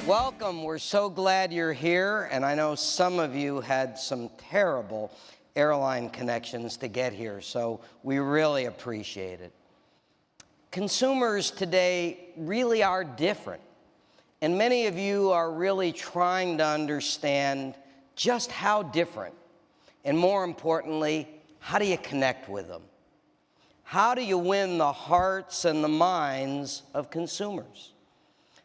Welcome. We're so glad you're here, and I know some of you had some terrible airline connections to get here, so we really appreciate it. Consumers today really are different, and many of you are really trying to understand just how different, and more importantly, how do you connect with them? How do you win the hearts and the minds of consumers?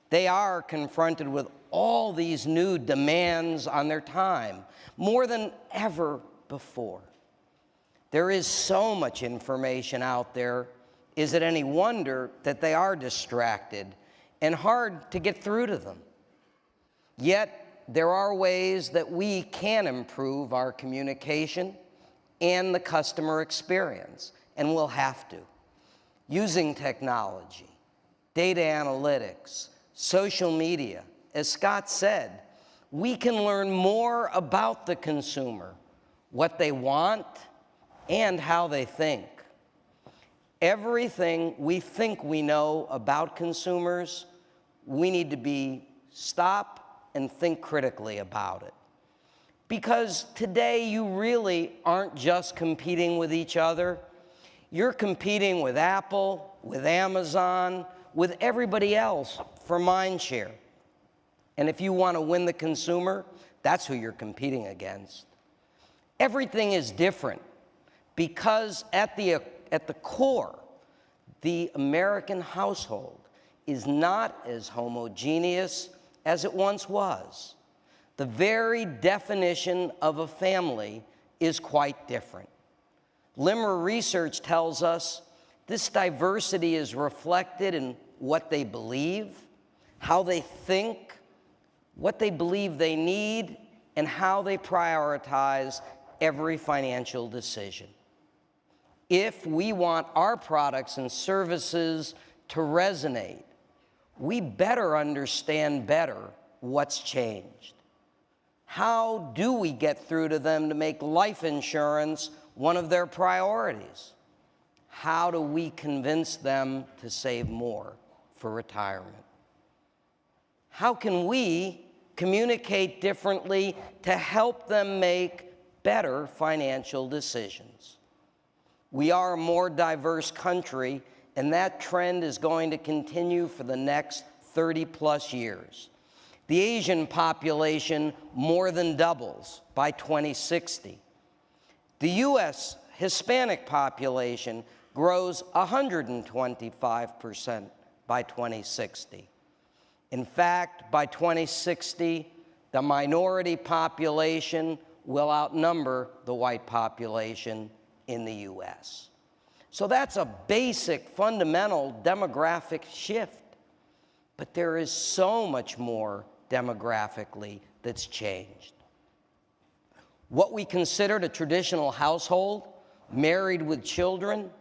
They are confronted with all these new demands on their time, more than ever before. There is so much information out there. Is it any wonder that they are distracted and hard to get through to them? Yet, there are ways that we can improve our communication and the customer experience, and we'll have to. Using technology, data analytics, social media, as Scott said, we can learn more about the consumer, what they want, and how they think. Everything we think we know about consumers, we need to stop and think critically about it. Because today you really aren't just competing with each other. You're competing with Apple, with Amazon, with everybody else for mind share. And if you want to win the consumer, that's who you're competing against. Everything is different because at the core, the American household is not as homogeneous as it once was. The very definition of a family is quite different. LIMRA research tells us this diversity is reflected in what they believe, how they think, what they believe they need, and how they prioritize every financial decision. If we want our products and services to resonate, we better understand better what's changed. How do we get through to them to make life insurance one of their priorities? How do we convince them to save more for retirement? How can we communicate differently to help them make better financial decisions? We are a more diverse country, and that trend is going to continue for the next 30-plus years. The Asian population more than doubles by 2060. The U.S. Hispanic population grows 125% by 2060. In fact, by 2060, the minority population will outnumber the white population in the U.S. So that's a basic, fundamental demographic shift. But there is so much more demographically that's changed. What we considered a traditional household, married with children,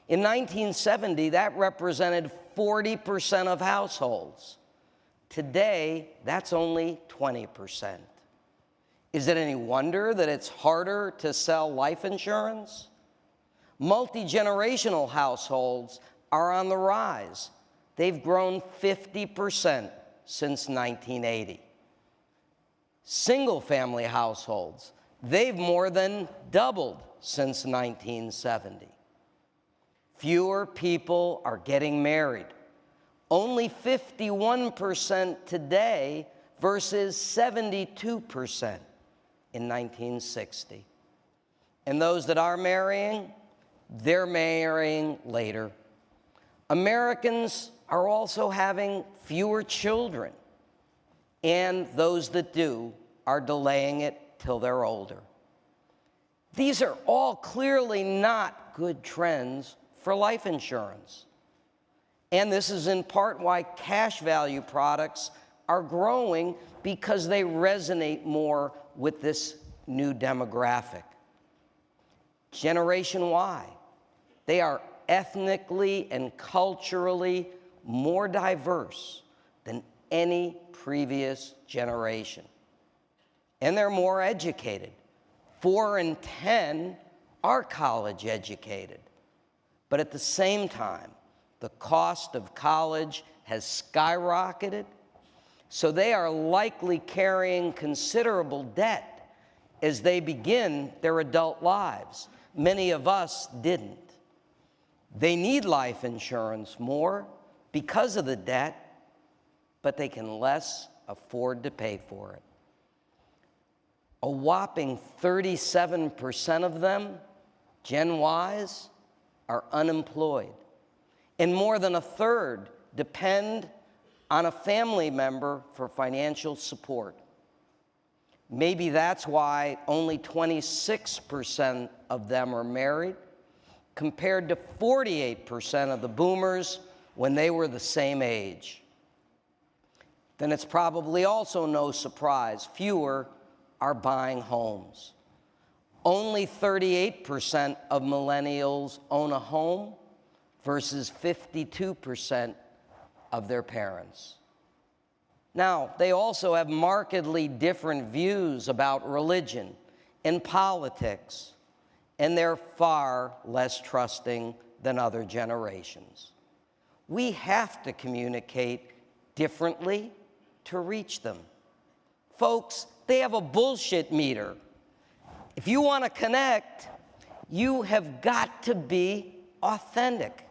in 1970, that represented 40% of households. Today, that's only 20%. Is it any wonder that it's harder to sell life insurance? Multi-generational households are on the rise. They've grown 50% since 1980. Single-family households, they've more than doubled since 1970. Fewer people are getting married. Only 51% today versus 72% in 1960. And those that are marrying, they're marrying later. Americans are also having fewer children, and those that do are delaying it till they're older. These are all clearly not good trends for life insurance. And this is in part why cash value products are growing, because they resonate more with this new demographic. Generation Y, they are ethnically and culturally more diverse than any previous generation. And they're more educated. 4 in 10 are college educated. But at the same time, the cost of college has skyrocketed. So they are likely carrying considerable debt as they begin their adult lives. Many of us didn't. They need life insurance more because of the debt, but they can less afford to pay for it. A whopping 37% of them, Gen Ys, are unemployed. And more than a third depend on a family member for financial support. Maybe that's why only 26% of them are married, compared to 48% of the boomers when they were the same age. Then it's probably also no surprise fewer are buying homes. Only 38% of millennials own a home versus 52% of their parents. Now, they also have markedly different views about religion and politics, and they're far less trusting than other generations. We have to communicate differently to reach them. Folks, they have a bullshit meter. If you want to connect, you have got to be authentic.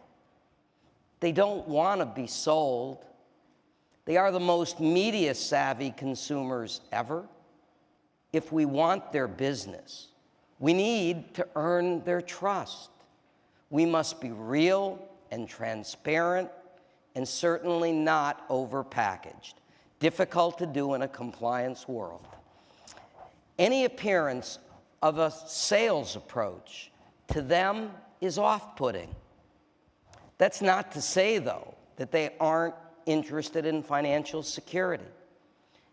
They don't want to be sold. They are the most media-savvy consumers ever. If we want their business, we need to earn their trust. We must be real and transparent and certainly not overpackaged. Difficult to do in a compliance world. Any appearance of a sales approach to them is off-putting. That's not to say, though, that they aren't interested in financial security,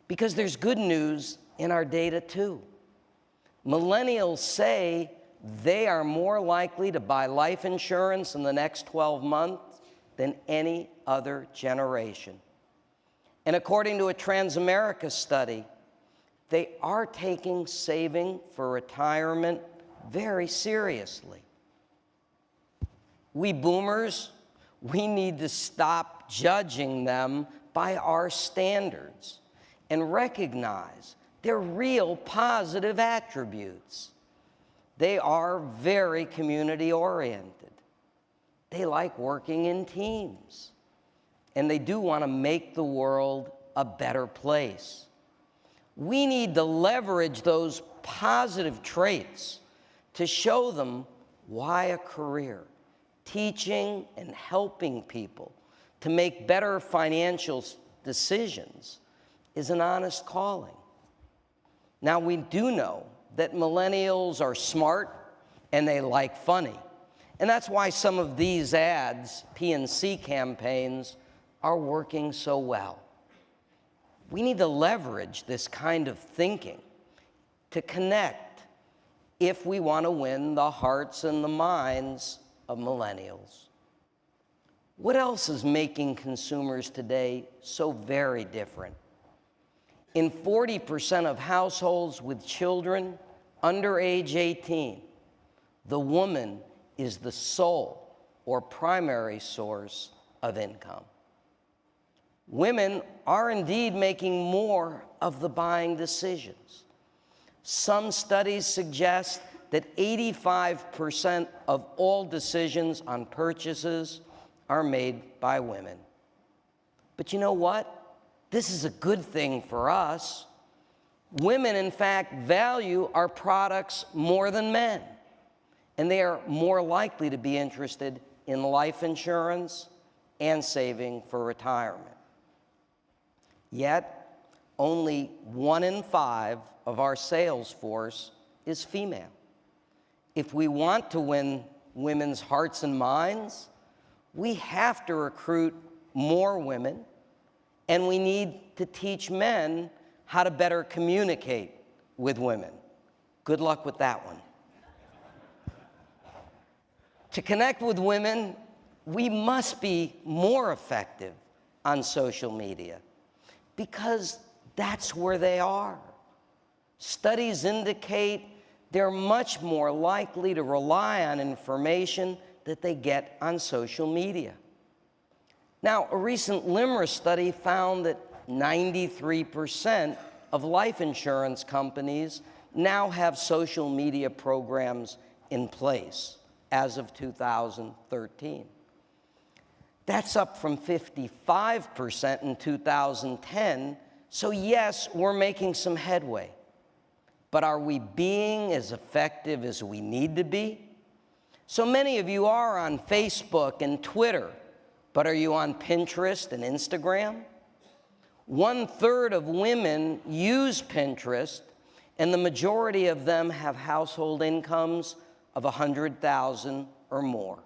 because there's good news in our data, too. Millennials say they are more likely to buy life insurance in the next 12 months than any other generation. And according to a Transamerica study, they are taking saving for retirement very seriously. We boomers, we need to stop judging them by our standards and recognize their real positive attributes. They are very community-oriented. They like working in teams. And they do want to make the world a better place. We need to leverage those positive traits to show them why a career, teaching and helping people to make better financial decisions is an honest calling. Now, we do know that millennials are smart and they like funny. And that's why some of these ads, P&C campaigns, are working so well. We need to leverage this kind of thinking to connect if we want to win the hearts and the minds of millennials. What else is making consumers today so very different? In 40% of households with children under age 18, the woman is the sole or primary source of income. Women are indeed making more of the buying decisions. Some studies suggest that 85% of all decisions on purchases are made by women. But you know what? This is a good thing for us. Women, in fact, value our products more than men, and they are more likely to be interested in life insurance and saving for retirement. Yet, only 1 in 5 of our sales force is female. If we want to win women's hearts and minds, we have to recruit more women, and we need to teach men how to better communicate with women. Good luck with that one. To connect with women, we must be more effective on social media, because that's where they are. Studies indicate they're much more likely to rely on information that they get on social media. Now, a recent LIMRA study found that 93% of life insurance companies now have social media programs in place as of 2013. That's up from 55% in 2010. So yes, we're making some headway. But are we being as effective as we need to be? So many of you are on Facebook and Twitter, but are you on Pinterest and Instagram? 1/3 of women use Pinterest, and the majority of them have household incomes of $100,000 or more.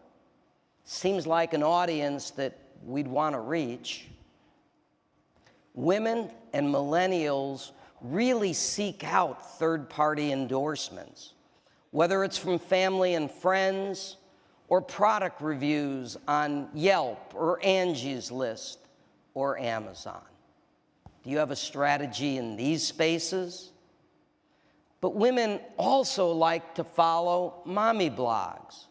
Seems like an audience that we'd want to reach. Women and millennials really seek out third-party endorsements, whether it's from family and friends or product reviews on Yelp or Angie's List or Amazon. Do you have a strategy in these spaces? But women also like to follow mommy blogs.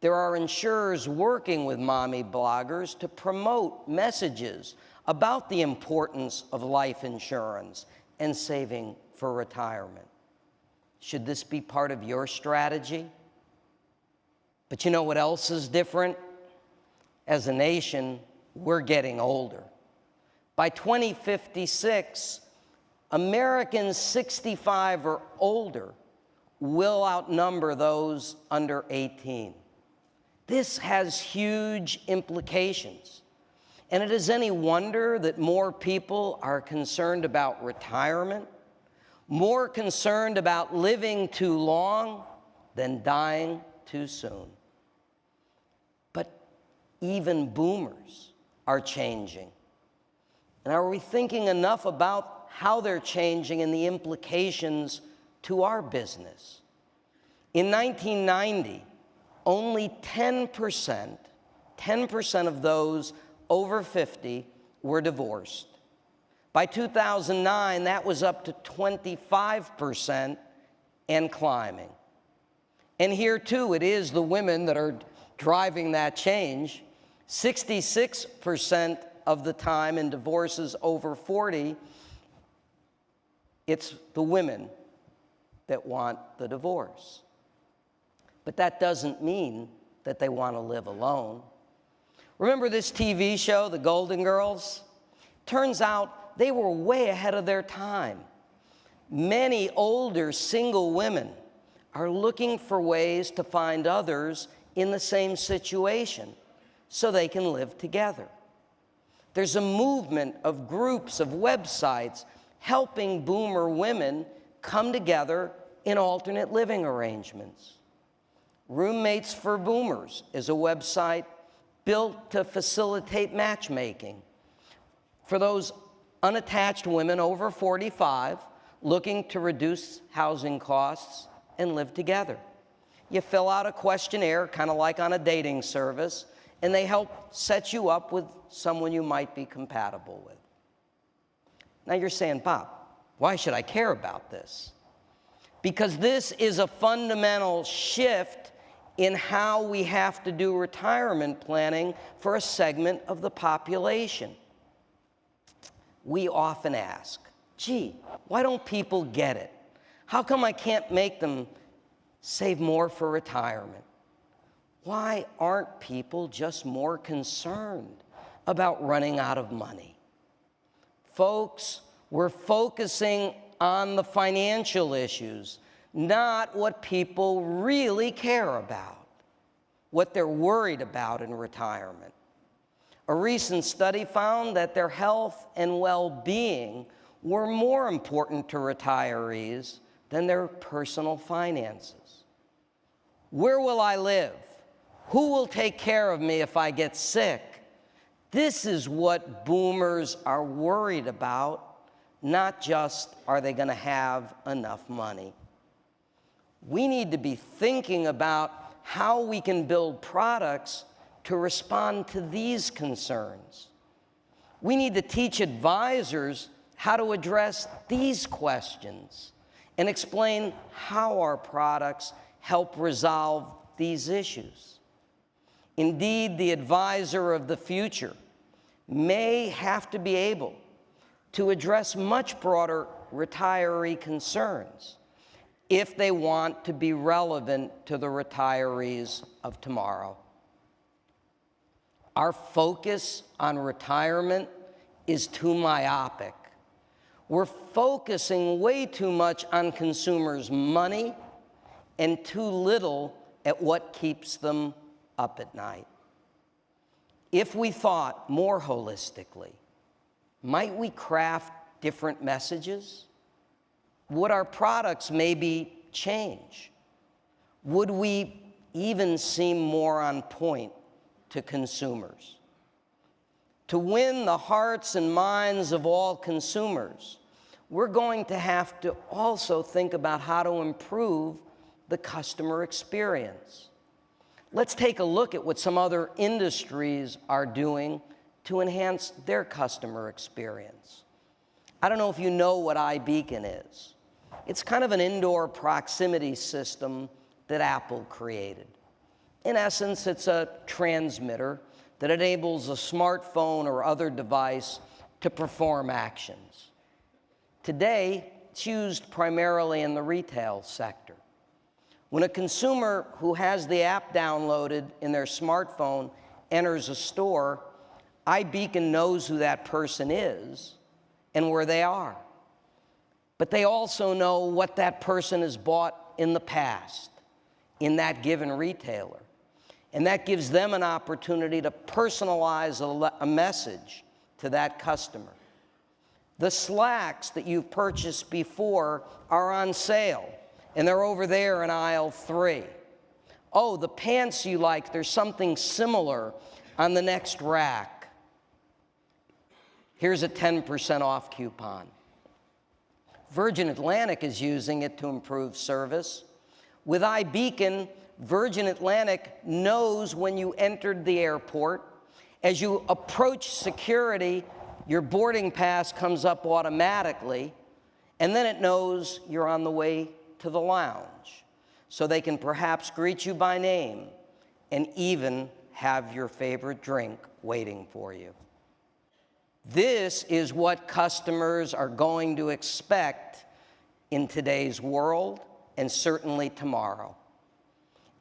There are insurers working with mommy bloggers to promote messages about the importance of life insurance and saving for retirement. Should this be part of your strategy? But you know what else is different? As a nation, we're getting older. By 2056, Americans 65 or older will outnumber those under 18. This has huge implications. And it is any wonder that more people are concerned about retirement, more concerned about living too long than dying too soon. But even boomers are changing. And are we thinking enough about how they're changing and the implications to our business? In 1990, only 10% of those over 50 were divorced. By 2009, that was up to 25% and climbing. And here, too, it is the women that are driving that change. 66% of the time in divorces over 40, it's the women that want the divorce. But that doesn't mean that they want to live alone. Remember this TV show, The Golden Girls? Turns out they were way ahead of their time. Many older single women are looking for ways to find others in the same situation so they can live together. There's a movement of groups of websites helping boomer women come together in alternate living arrangements. Roommates for Boomers is a website built to facilitate matchmaking for those unattached women over 45 looking to reduce housing costs and live together. You fill out a questionnaire, kind of like on a dating service, and they help set you up with someone you might be compatible with. Now you're saying, Bob, why should I care about this? Because this is a fundamental shift in how we have to do retirement planning for a segment of the population. We often ask, gee, why don't people get it? How come I can't make them save more for retirement? Why aren't people just more concerned about running out of money? Folks, we're focusing on the financial issues, not what people really care about, what they're worried about in retirement. A recent study found that their health and well-being were more important to retirees than their personal finances. Where will I live? Who will take care of me if I get sick? This is what boomers are worried about, not just are they going to have enough money. We need to be thinking about how we can build products to respond to these concerns. We need to teach advisors how to address these questions and explain how our products help resolve these issues. Indeed, the advisor of the future may have to be able to address much broader retiree concerns if they want to be relevant to the retirees of tomorrow. Our focus on retirement is too myopic. We're focusing way too much on consumers' money and too little at what keeps them up at night. If we thought more holistically, might we craft different messages? Would our products maybe change? Would we even seem more on point to consumers? To win the hearts and minds of all consumers, we're going to have to also think about how to improve the customer experience. Let's take a look at what some other industries are doing to enhance their customer experience. I don't know if you know what iBeacon is. It's kind of an indoor proximity system that Apple created. In essence, it's a transmitter that enables a smartphone or other device to perform actions. Today, it's used primarily in the retail sector. When a consumer who has the app downloaded in their smartphone enters a store, iBeacon knows who that person is and where they are. But they also know what that person has bought in the past in that given retailer. And that gives them an opportunity to personalize a message to that customer. The slacks that you've purchased before are on sale, and they're over there in aisle 3. Oh, the pants you like, there's something similar on the next rack. Here's a 10% off coupon. Virgin Atlantic is using it to improve service. With iBeacon, Virgin Atlantic knows when you entered the airport. As you approach security, your boarding pass comes up automatically, and then it knows you're on the way to the lounge. So they can perhaps greet you by name and even have your favorite drink waiting for you. This is what customers are going to expect in today's world and certainly tomorrow.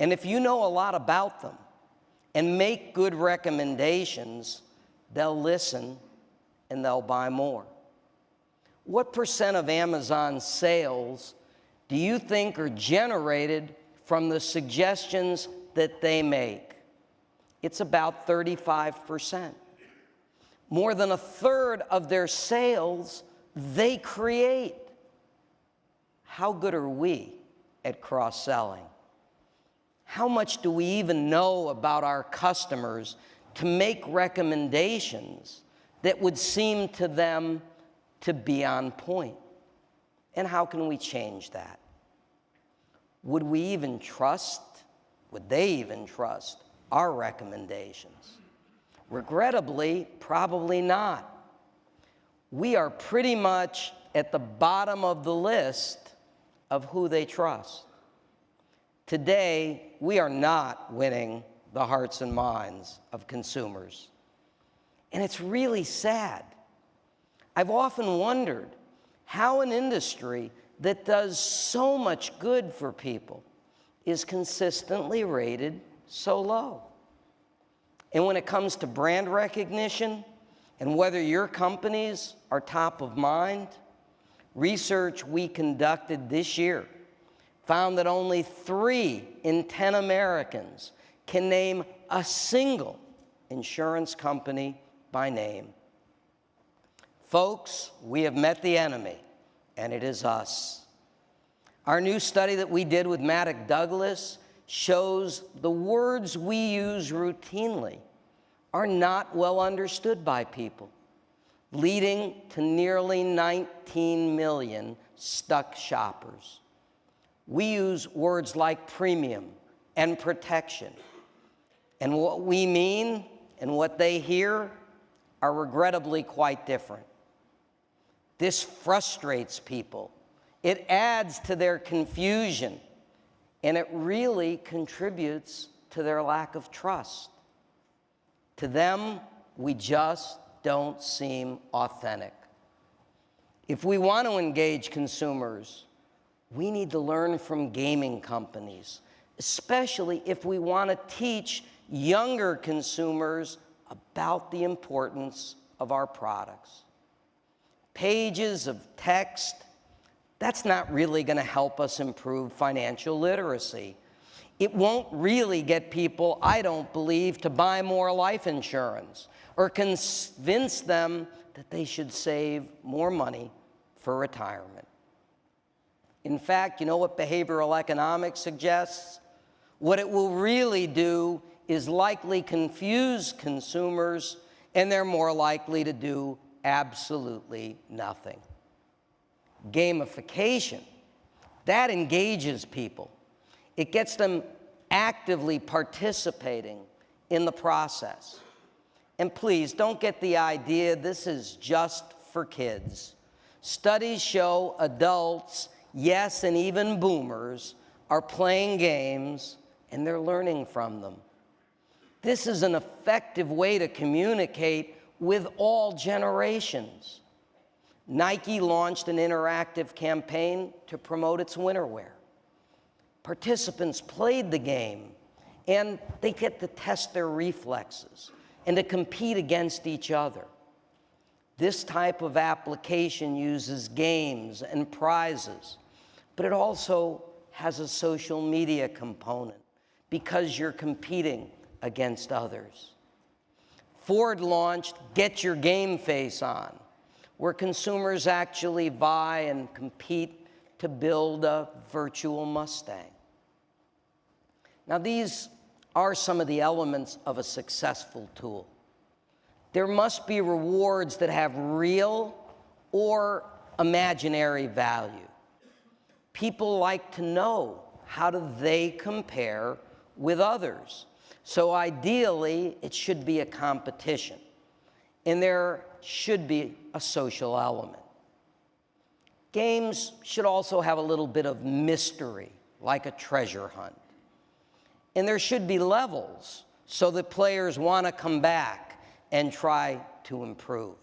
And if you know a lot about them and make good recommendations, they'll listen and they'll buy more. What percent of Amazon's sales do you think are generated from the suggestions that they make? It's about 35%. More than a third of their sales they create. How good are we at cross-selling? How much do we even know about our customers to make recommendations that would seem to them to be on point? And how can we change that? Would we even trust, would they even trust our recommendations? Regrettably, probably not. We are pretty much at the bottom of the list of who they trust. Today, we are not winning the hearts and minds of consumers. And it's really sad. I've often wondered how an industry that does so much good for people is consistently rated so low. And when it comes to brand recognition and whether your companies are top of mind, research we conducted this year found that only 3 in 10 Americans can name a single insurance company by name. Folks, we have met the enemy, and it is us. Our new study that we did with Maddox Douglas shows the words we use routinely are not well understood by people, leading to nearly 19 million stuck shoppers. We use words like premium and protection, and what we mean and what they hear are regrettably quite different. This frustrates people. It adds to their confusion, and it really contributes to their lack of trust. To them, we just don't seem authentic. If we want to engage consumers, we need to learn from gaming companies, especially if we want to teach younger consumers about the importance of our products. Pages of text, that's not really going to help us improve financial literacy. It won't really get people, I don't believe, to buy more life insurance or convince them that they should save more money for retirement. In fact, you know what behavioral economics suggests? What it will really do is likely confuse consumers, and they're more likely to do absolutely nothing. Gamification, that engages people. It gets them actively participating in the process. And please, don't get the idea this is just for kids. Studies show adults, yes, and even boomers, are playing games, and they're learning from them. This is an effective way to communicate with all generations. Nike launched an interactive campaign to promote its winterwear. Participants played the game, and they get to test their reflexes and to compete against each other. This type of application uses games and prizes, but it also has a social media component because you're competing against others. Ford launched Get Your Game Face On, where consumers actually vie and compete to build a virtual Mustang. Now, these are some of the elements of a successful tool. There must be rewards that have real or imaginary value. People like to know how do they compare with others. So ideally, it should be a competition, and there should be a social element. Games should also have a little bit of mystery, like a treasure hunt. And there should be levels so that players want to come back and try to improve.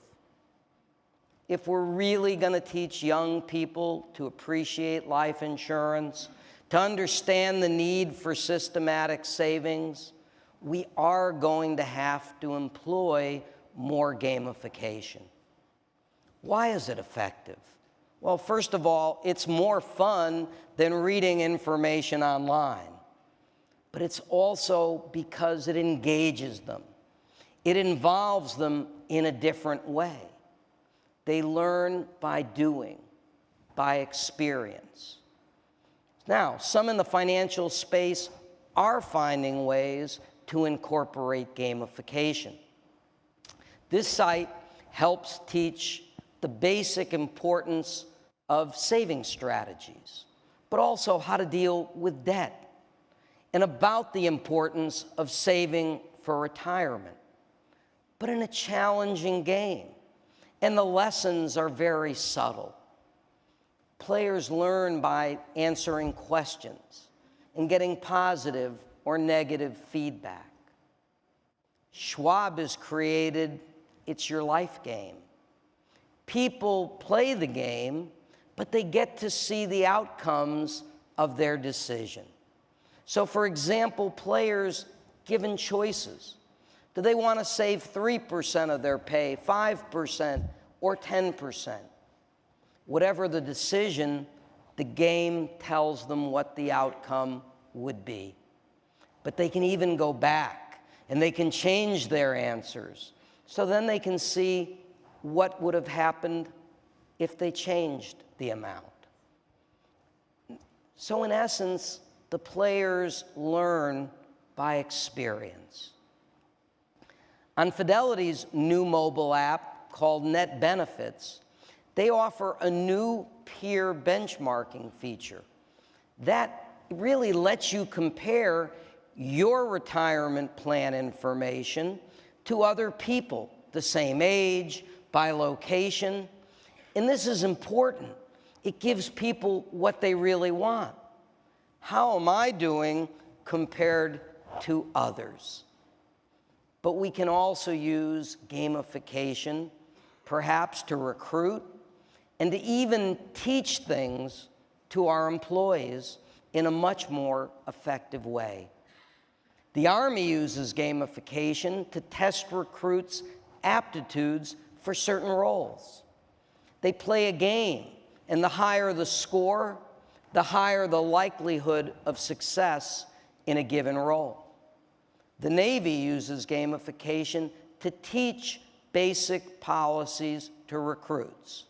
If we're really going to teach young people to appreciate life insurance, to understand the need for systematic savings, we are going to have to employ more gamification. Why is it effective? Well, first of all, it's more fun than reading information online. But it's also because it engages them. It involves them in a different way. They learn by doing, by experience. Now, some in the financial space are finding ways to incorporate gamification. This site helps teach the basic importance of saving strategies, but also how to deal with debt, and about the importance of saving for retirement, but in a challenging game. And the lessons are very subtle. Players learn by answering questions and getting positive or negative feedback. Schwab has created It's Your Life game. People play the game, but they get to see the outcomes of their decision. So, for example, players given choices. Do they want to save 3% of their pay, 5%, or 10%? Whatever the decision, the game tells them what the outcome would be. But they can even go back, and they can change their answers. So then they can see what would have happened if they changed the amount. So in essence, the players learn by experience. On Fidelity's new mobile app called Net Benefits, they offer a new peer benchmarking feature that really lets you compare your retirement plan information to other people the same age, by location. And this is important. It gives people what they really want. How am I doing compared to others? But we can also use gamification, perhaps to recruit and to even teach things to our employees in a much more effective way. The Army uses gamification to test recruits' aptitudes for certain roles. They play a game, and the higher the score, the higher the likelihood of success in a given role. The Navy uses gamification to teach basic policies to recruits.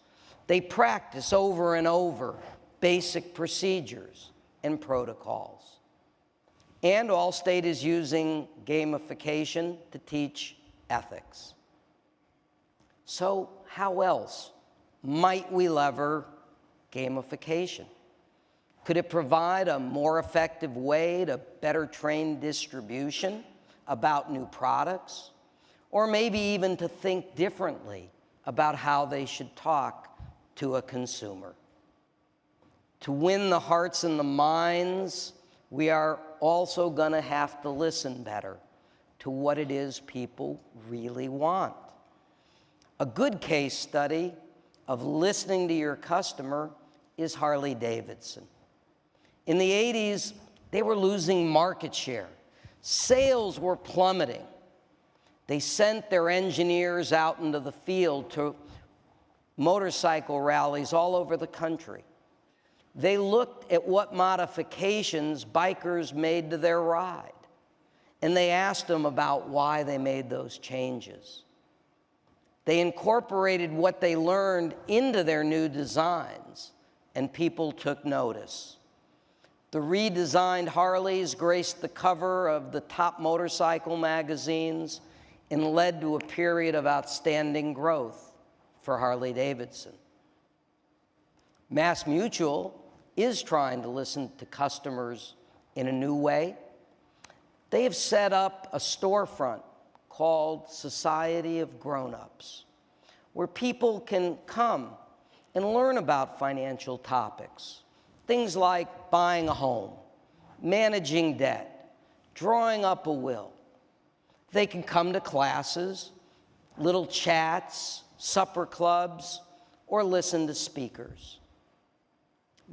They practice over and over basic procedures and protocols. And Allstate is using gamification to teach ethics. So how else might we lever gamification? Could it provide a more effective way to better train distribution about new products? Or maybe even to think differently about how they should talk to a consumer? To win the hearts and the minds, we are also going to have to listen better to what it is people really want. A good case study of listening to your customer is Harley-Davidson. In the 80s, they were losing market share. Sales were plummeting. They sent their engineers out into the field to motorcycle rallies all over the country. They looked at what modifications bikers made to their ride, and they asked them about why they made those changes. They incorporated what they learned into their new designs, and people took notice. The redesigned Harleys graced the cover of the top motorcycle magazines and led to a period of outstanding growth for Harley-Davidson. MassMutual is trying to listen to customers in a new way. They have set up a storefront called Society of Grown-Ups, where people can come and learn about financial topics. Things like buying a home, managing debt, drawing up a will. They can come to classes, little chats, supper clubs, or listen to speakers.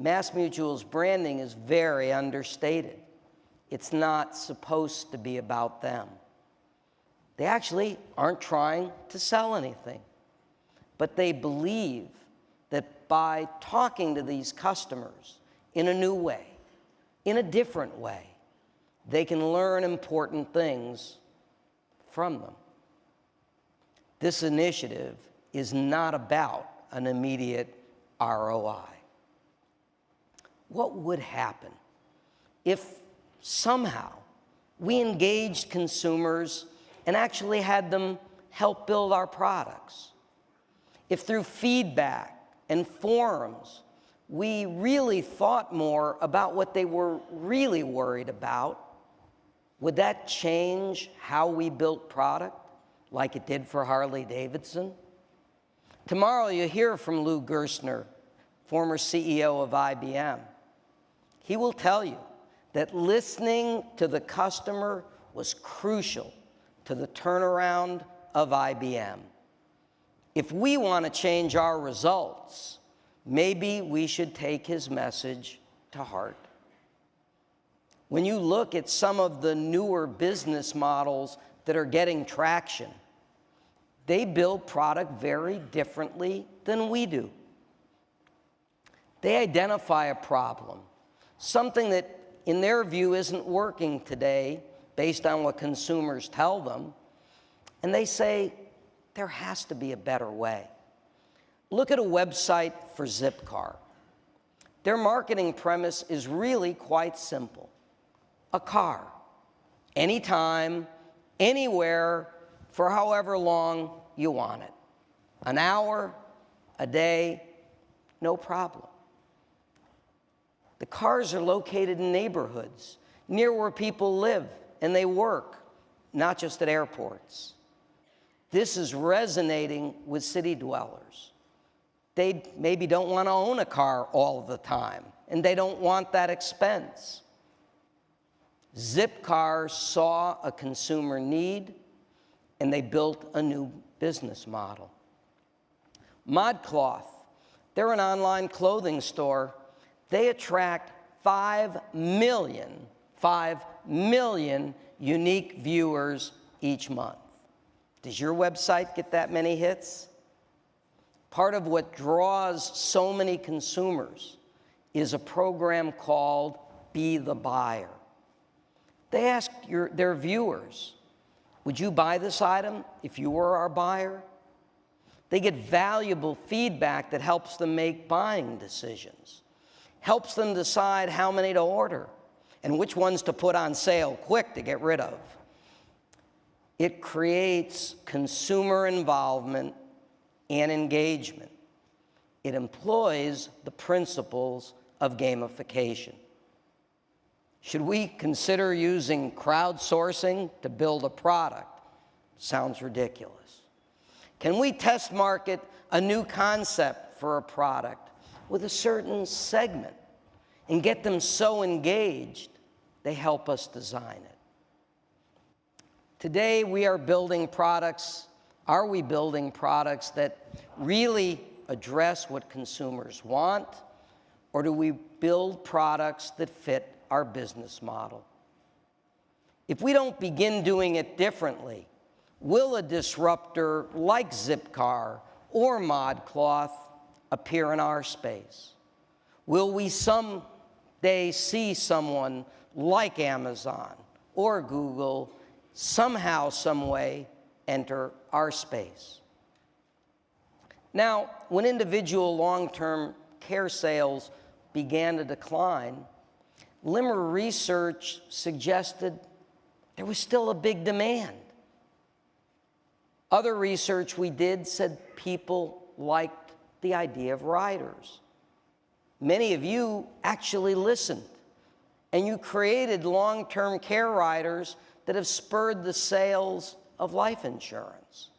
MassMutual's branding is very understated. It's not supposed to be about them. They actually aren't trying to sell anything, but they believe that by talking to these customers in a new way, in a different way, they can learn important things from them. This initiative is not about an immediate ROI. What would happen if somehow we engaged consumers and actually had them help build our products? If through feedback and forums, we really thought more about what they were really worried about, would that change how we built product like it did for Harley-Davidson? Tomorrow you'll hear from Lou Gerstner, former CEO of IBM. He will tell you that listening to the customer was crucial to the turnaround of IBM. If we want to change our results, maybe we should take his message to heart. When you look at some of the newer business models that are getting traction, they build product very differently than we do. They identify a problem, something that in their view isn't working today based on what consumers tell them, and they say, there has to be a better way. Look at a website for Zipcar. Their marketing premise is really quite simple. A car, anytime, anywhere, for however long you want it. An hour, a day, no problem. The cars are located in neighborhoods, near where people live and they work, not just at airports. This is resonating with city dwellers. They maybe don't want to own a car all the time, and they don't want that expense. Zipcar saw a consumer need, and they built a new business model. ModCloth, They're an online clothing store. They attract 5 million unique viewers each month. Does your website get that many hits? Part of what draws so many consumers is a program called Be the Buyer. They ask their viewers, would you buy this item if you were our buyer? They get valuable feedback that helps them make buying decisions, helps them decide how many to order and which ones to put on sale quick to get rid of. It creates consumer involvement and engagement. It employs the principles of gamification. Should we consider using crowdsourcing to build a product? Sounds ridiculous. Can we test market a new concept for a product with a certain segment and get them so engaged they help us design it? Today we are building products. Are we building products that really address what consumers want, or do we build products that fit our business model? If we don't begin doing it differently, will a disruptor like Zipcar or ModCloth appear in our space? Will we someday see someone like Amazon or Google somehow, some way enter our space? Now, when individual long-term care sales began to decline, LIMRA research suggested there was still a big demand. Other research we did said people liked the idea of riders. Many of you actually listened, and you created long-term care riders that have spurred the sales of life insurance.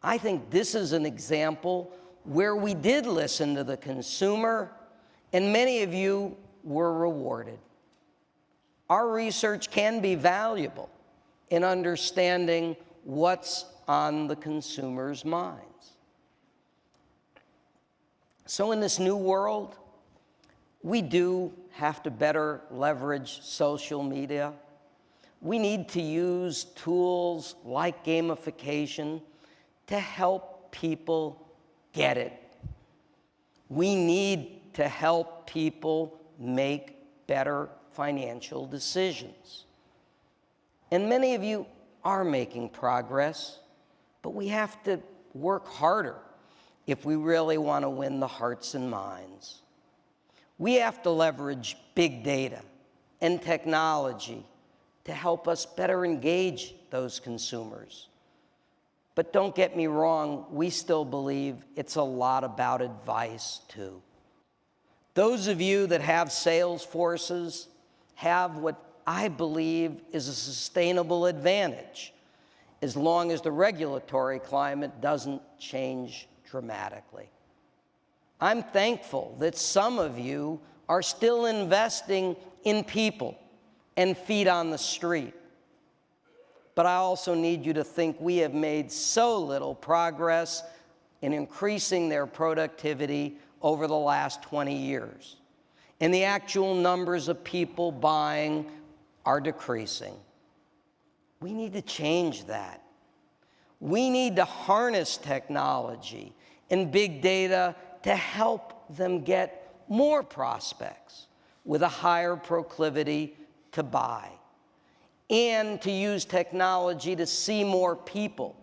I think this is an example where we did listen to the consumer, and many of you were rewarded. Our research can be valuable in understanding what's on the consumer's minds. So in this new world, we do have to better leverage social media. We need to use tools like gamification to help people get it. We need to help people make better financial decisions. And many of you are making progress, but we have to work harder if we really want to win the hearts and minds. We have to leverage big data and technology to help us better engage those consumers. But don't get me wrong, we still believe it's a lot about advice too. Those of you that have sales forces have what I believe is a sustainable advantage, as long as the regulatory climate doesn't change dramatically. I'm thankful that some of you are still investing in people and feet on the street. But I also need you to think we have made so little progress in increasing their productivity over the last 20 years. And the actual numbers of people buying are decreasing. We need to change that. We need to harness technology and big data to help them get more prospects with a higher proclivity to buy, and to use technology to see more people,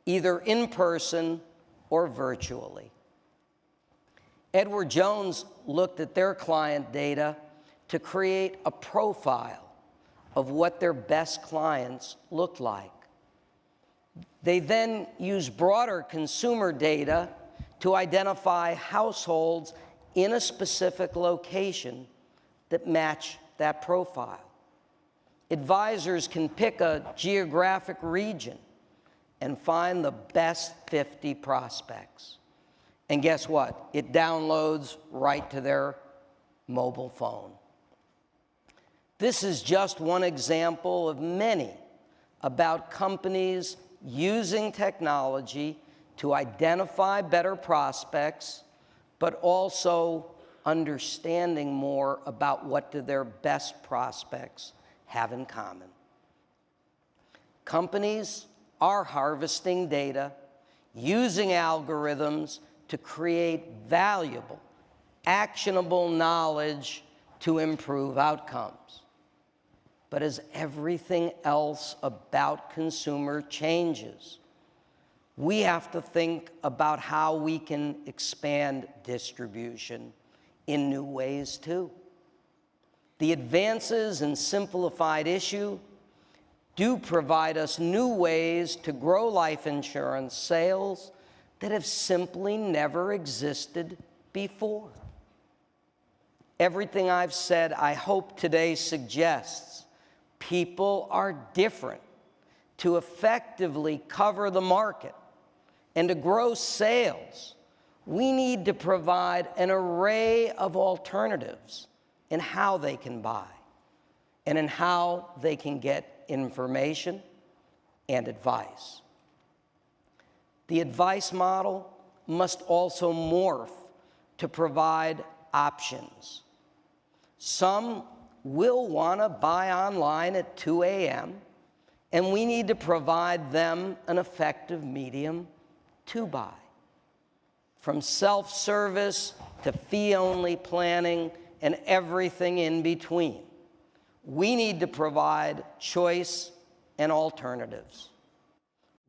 either in person or virtually. Edward Jones looked at their client data to create a profile of what their best clients looked like. They then used broader consumer data to identify households in a specific location that match that profile. Advisors can pick a geographic region and find the best 50 prospects. And guess what? It downloads right to their mobile phone. This is just one example of many about companies using technology to identify better prospects, but also understanding more about what do their best prospects have in common. Companies are harvesting data, using algorithms to create valuable, actionable knowledge to improve outcomes. But as everything else about consumer changes, we have to think about how we can expand distribution in new ways too. The advances in simplified issue do provide us new ways to grow life insurance sales that have simply never existed before. Everything I've said, I hope today suggests people are different. To effectively cover the market and to grow sales, we need to provide an array of alternatives in how they can buy and in how they can get information and advice. The advice model must also morph to provide options. Some will want to buy online at 2 a.m., and we need to provide them an effective medium to buy. From self-service to fee-only planning and everything in between, we need to provide choice and alternatives.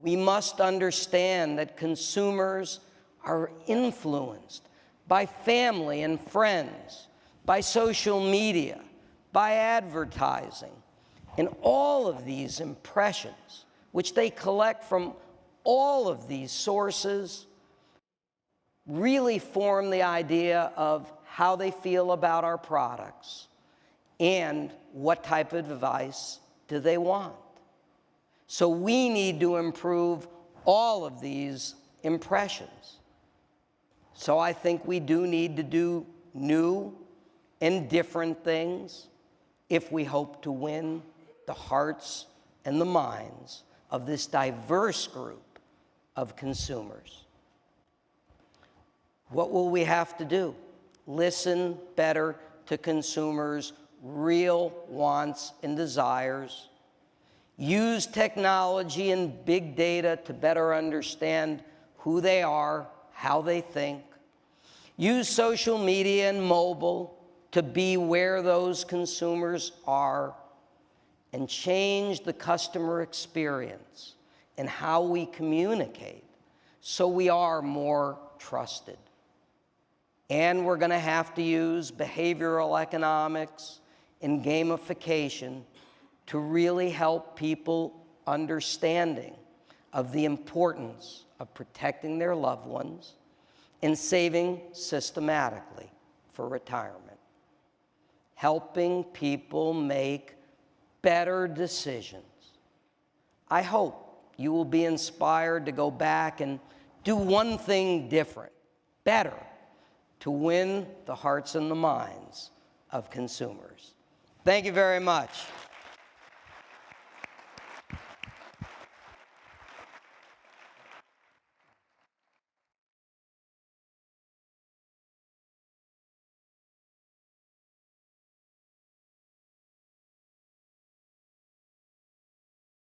We must understand that consumers are influenced by family and friends, by social media, by advertising, and all of these impressions, which they collect from all of these sources, really form the idea of how they feel about our products and what type of advice do they want. So we need to improve all of these impressions. So I think we do need to do new and different things if we hope to win the hearts and the minds of this diverse group of consumers. What will we have to do? Listen better to consumers' real wants and desires. Use technology and big data to better understand who they are, how they think. Use social media and mobile to be where those consumers are, and change the customer experience and how we communicate so we are more trusted. And we're going to have to use behavioral economics and gamification to really help people understanding of the importance of protecting their loved ones and saving systematically for retirement. Helping people make better decisions. I hope you will be inspired to go back and do one thing different, better, to win the hearts and the minds of consumers. Thank you very much.